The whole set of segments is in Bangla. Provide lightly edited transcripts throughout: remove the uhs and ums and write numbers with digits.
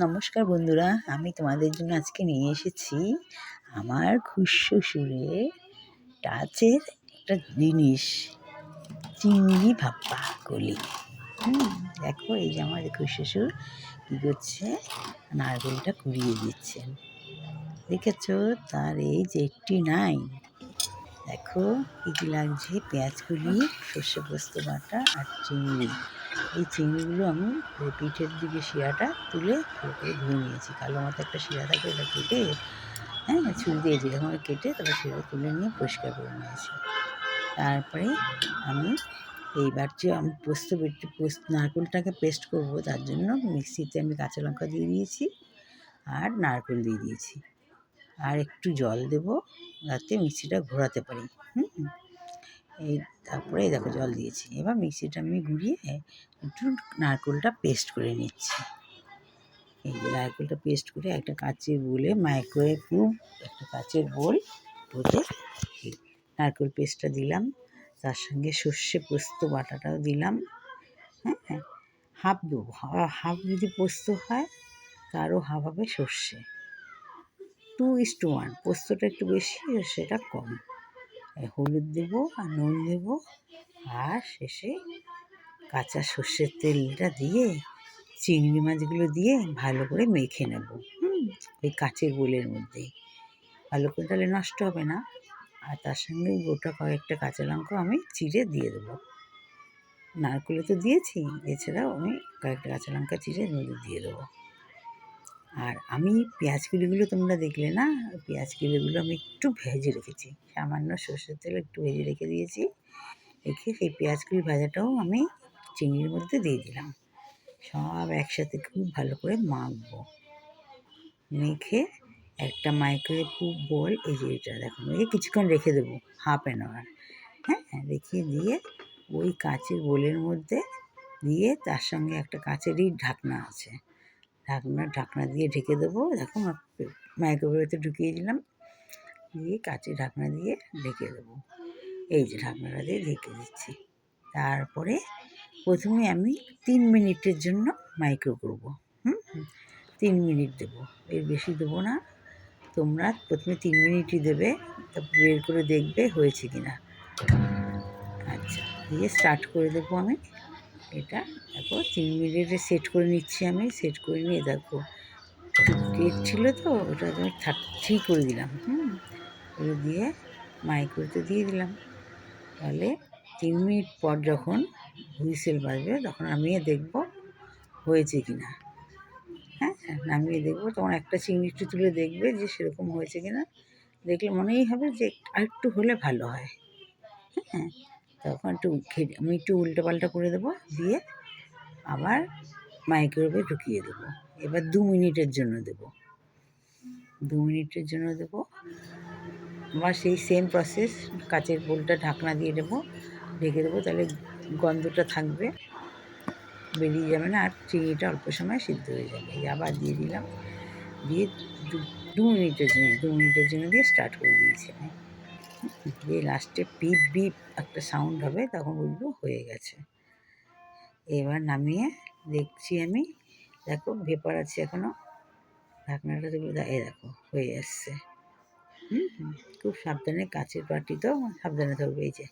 নমস্কার বন্ধুরা, আমি তোমাদের জন্য আজকে নিয়ে এসেছি আমার খুশশ্বশুরের টাচের একটা জিনিস, চিংড়ি ভাপা কলি। দেখো এই যে আমার খুশশ্বশুর কী করছে, নারকেলটা কুড়িয়ে দিচ্ছেন। দেখেছ তার এই যে 89। দেখো কী কী লাগছে, পেঁয়াজ কুলি, সর্ষে পোস্ত বাটা আর চিংড়ি। এই চিংড়িগুলো আমি পিঠের দিকে শিরাটা তুলে ভালো করে ধুয়ে নিয়েছি। কালো মতো একটা শিরা থাকে, ওটা কেটে ছুরি দিয়ে যেরকম কেটে তারপর শিরা তুলে নিয়ে পরিষ্কার করে নিয়েছি। তারপরে আমি এইবার যে আমি নারকেলটাকে পেস্ট করব, তার জন্য মিক্সিতে আমি কাঁচা লঙ্কা দিয়ে দিয়েছি আর নারকেল দিয়ে দিয়েছি, আর একটু জল দেবো যাতে মিক্সিটা ঘোরাতে পারি। এই তারপরে এই দেখো জল দিয়েছি। এবার মিক্সিটা আমি ঘুরিয়ে একটু নারকেলটা পেস্ট করে নিচ্ছি। এই যে নারকেলটা পেস্ট করে একটা কাঁচের বোলে, মাইক্রোওয়েভ প্রুফ একটা কাঁচের বোল, ওতে নারকেল পেস্টটা দিলাম, তার সঙ্গে সর্ষে পোস্ত বাটাটাও দিলাম। হাফ দেবো, হাফ যদি পোস্ত হয় তারও হাফ হবে সর্ষে। 2:1, পোস্তটা একটু বেশি, সর্ষেটা কম। হলুদ দেবো আর নুন দেবো, আর শেষে কাঁচা সর্ষের তেলটা দিয়ে চিংড়ি মাছগুলো দিয়ে ভালো করে মেখে নেব। ওই কাঁচের বোলের মধ্যেই ভালো করে, তাহলে নষ্ট হবে না। আর তার সঙ্গে গোটা কয়েকটা কাঁচা লঙ্কা আমি চিড়ে দিয়ে দেবো। নারকেলে তো দিয়েছি, এছাড়াও আমি কয়েকটা কাঁচা লঙ্কা চিড়ে দিয়ে দেবো। আর আমি পেঁয়াজ কিলিগুলো তোমরা দেখলে না, পেঁয়াজ কিলিগুলো আমি একটু ভেজে রেখেছি, সামান্য সর্ষের তেল একটু ভেজে রেখে দিয়েছি। রেখে সেই পেঁয়াজ কিলি ভাজাটাও আমি চিংড়ির মধ্যে দিয়ে দিলাম। সব একসাথে খুব ভালো করে মাখবো। মেখে একটা মাইক্রোওয়েভ বোল, এই যে এটা দেখুন, এই কিছুক্ষণ রেখে দেবো, হাফ অ্যান আওয়ার। রেখে দিয়ে ওই কাঁচের বোলের মধ্যে দিয়ে তার সঙ্গে একটা কাঁচেরই ঢাকনা আছে, ঢাকনা দিয়ে ঢেকে দেবো। দেখো মাইক্রোওয়েভে ঢুকিয়ে দিলাম, দিয়ে কাঁচের ঢাকনা দিয়ে ঢেকে দেবো। এই যে ঢাকনাটা দিয়ে ঢেকে দিচ্ছি। তারপরে প্রথমে আমি 3 মিনিটের জন্য মাইক্রো করব। 3 মিনিট দেবো, এর বেশি দেবো না। তোমরা প্রথমে 3 মিনিটই দেবে, তারপর বের করে দেখবে হয়েছে কি না। আচ্ছা, দিয়ে স্টার্ট করে দেবো আমি এটা। দেখো 3 মিনিটে সেট করে নিচ্ছি আমি, সেট করে নিয়ে দেখো ডেট ছিল তো, ওটা আমি 3 করে দিলাম। করে দিয়ে মাইক্রোতে দিয়ে দিলাম। তাহলে 3 মিনিট পর যখন হুইসেল বাজবে তখন নামিয়ে দেখবো হয়েছে কি না। নামিয়ে দেখবো, তখন একটা চিংড়ি একটু তুলে দেখবে যে সেরকম হয়েছে কি না। দেখলে মনেই হবে যে আরেকটু হলে ভালো হয়। তখন আমি একটু উল্টো পাল্টা করে দেবো, দিয়ে আবার মাইক্রোওয়েভে ঢুকিয়ে দেবো। এবার 2 মিনিটের জন্য দেবো, 2 মিনিটের জন্য দেবো। আবার সেই সেম প্রসেস, কাচের বোলটা ঢাকনা দিয়ে দেবো, ঢেকে দেবো, তাহলে গন্ধটা থাকবে, বেরিয়ে যাবে না, আর চিংড়িটা অল্প সময় সিদ্ধ হয়ে যাবে। আবার দিয়ে দিলাম, দিয়ে 2 মিনিটের জন্য দিয়ে স্টার্ট করে দিয়েছি আমি। দিয়ে লাস্টে পিপ বিপ একটা সাউন্ড হবে, তখন বুঝবো হয়ে গেছে। এবার নামিয়ে দেখছি আমি, দেখো ভেপার আছে এখনও, ঢাকনাটা তুলে এই দেখো হয়ে আসছে। খুব সাবধানে, কাচের বাটি তো সাবধানে থাকবে। এই যে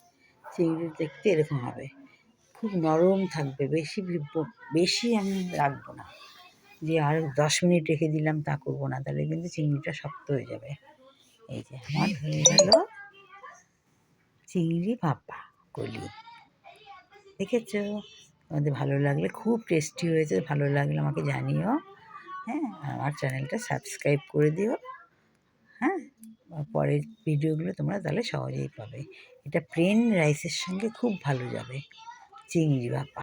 চিংড়ি দেখতে এরকম হবে, খুব নরম থাকবে, বেশি আমি রাখবো না, যে আর 10 মিনিট রেখে দিলাম তা করবো না, তাহলে কিন্তু চিংড়িটা শক্ত হয়ে যাবে। এই যে আমার হয়ে গেল চিংড়ি ভাপা কলি। দেখেছ? তোমাদের ভালো লাগলে, খুব টেস্টি হয়েছে, ভালো লাগলে আমাকে জানিও। আমার চ্যানেলটা সাবস্ক্রাইব করে দিও। পরের ভিডিওগুলো তোমরা তাহলে সহজেই পাবে। এটা প্লেন রাইসের সঙ্গে খুব ভালো যাবে, চিংড়ি ভাপা।